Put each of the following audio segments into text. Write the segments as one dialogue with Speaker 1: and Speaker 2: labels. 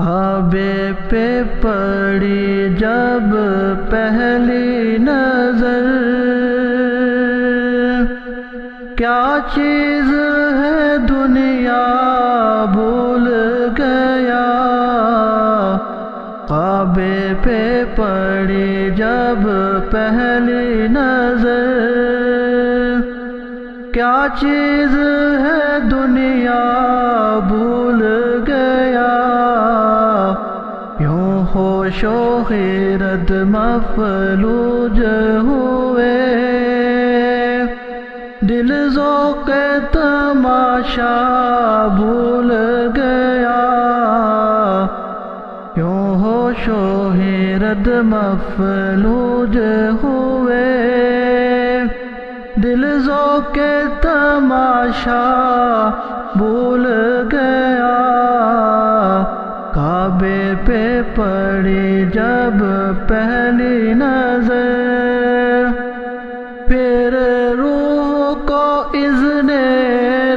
Speaker 1: کعبے پہ پڑی جب پہلی نظر، کیا چیز ہے دنیا بھول گیا۔ کعبے پہ پڑی جب پہلی نظر، کیا چیز ہے دنیا بھول گیا۔ یوں ہوش و خیرت مفلوج ہوئے، دل ذوق تماشا بھول گیا۔ یوں ہوش و حیرت مفلوج ہوئے، دل ذوق تماشا بھول گیا۔ کعبے پہ پڑی جب پہلی نظر، پھر روح کو اذن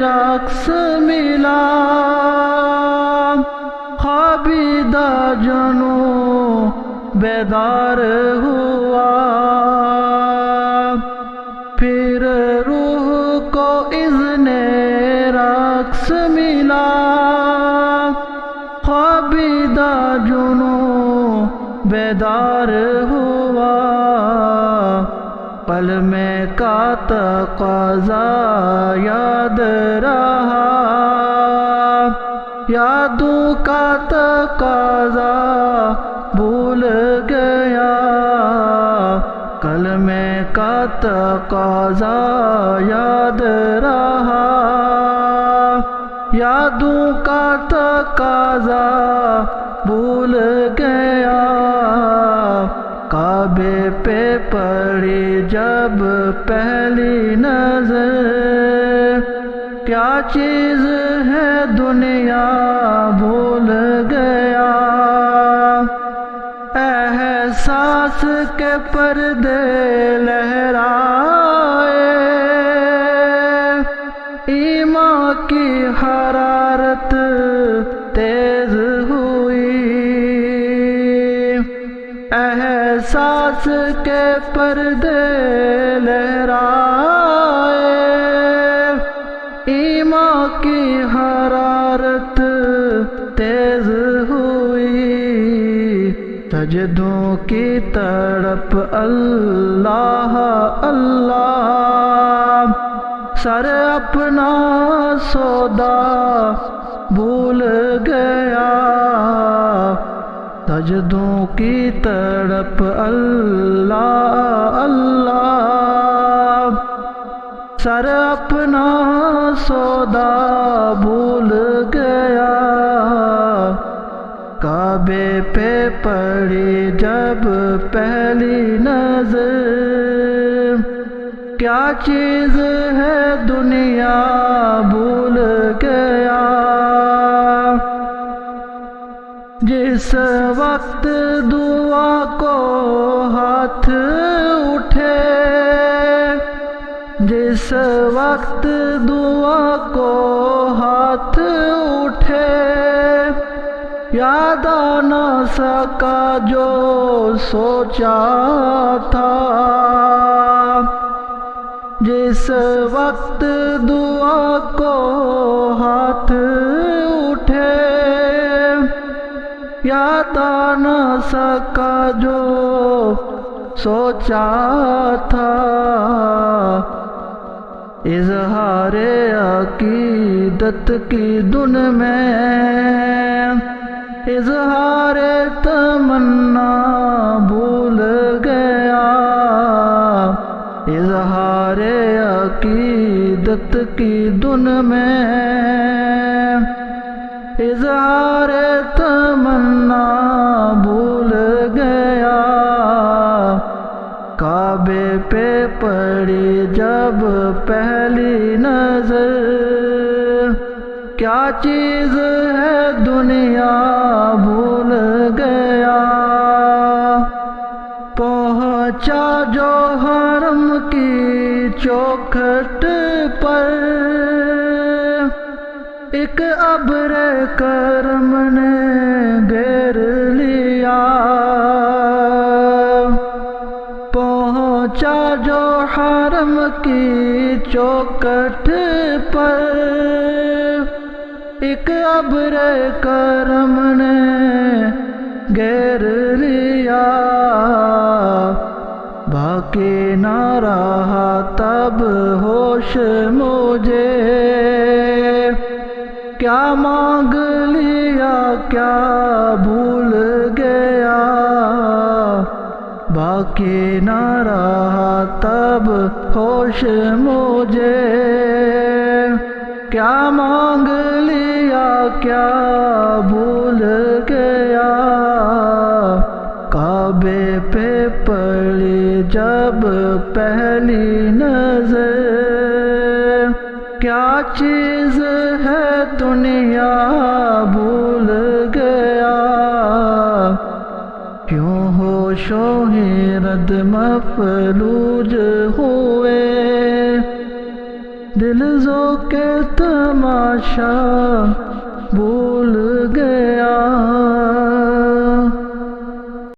Speaker 1: رقص ملا۔ خوابیدہ جنوں بیدار ہوا، پھر روح کو اذن رقص ملا۔ خوابیدہ جنوں بیدار ہوا، قلم کا تقاضا یاد رہا، یادوں کا تقاضا بھول گیا۔ قلم کا تقاضا یاد رہا، یادوں کا تقاضا بھول گیا۔ کعبے پہ پڑی جب پہلی نظر، کیا چیز ہے دنیا بھول گیا۔ احساس کے پردے لہرائے، ایمان کی حرارت تیز ہوئی۔ احساس کے پردے لہرائے، ایمان کی حرارت تیز ہوئی۔ سجدوں کی تڑپ اللہ اللہ، سر اپنا سودا بھول گیا۔ سجدوں کی تڑپ اللہ اللہ، سر اپنا سودا بھول گیا۔ کعبے پہ پڑی جب پہلی نظر، کیا چیز ہے دنیا بھول گیا۔ جس وقت دعا کو ہاتھ اٹھے، جس وقت دعا کو ہاتھ اٹھے، یاد آ نہ سکا جو سوچا تھا۔ جس وقت دعا کو ہاتھ اٹھے، یاد آ نہ سکا جو سوچا تھا۔ اظہار عقیدت کی دھن میں، اظہار تمنا بھول گیا۔ اظہار عقیدت کی دھن میں، اظہار تمنا بھول گیا۔ کعبے پہ پڑی جب پہلی نظر، کیا چیز ہے دنیا بھول گیا۔ پہنچا جو حرم کی چوکھٹ پر، ایک ابر کرم نے حرم کی چوکھٹ پر ایک ابر کرم نے گھیر لیا، باقی نہ رہا تب ہوش مجھے، کیا مانگ لیا کیا بھول گیا، باقی نہ رہا تب ہوش مجھے، کیا مانگ لیا کیا بھول گیا، کعبے پہ پڑی جب پہلی نظر، کیا چیز ہے دنیا بھول گیا، کیوں ہوش و حیرت مفلوج ہوئے، دل ذوق تماشا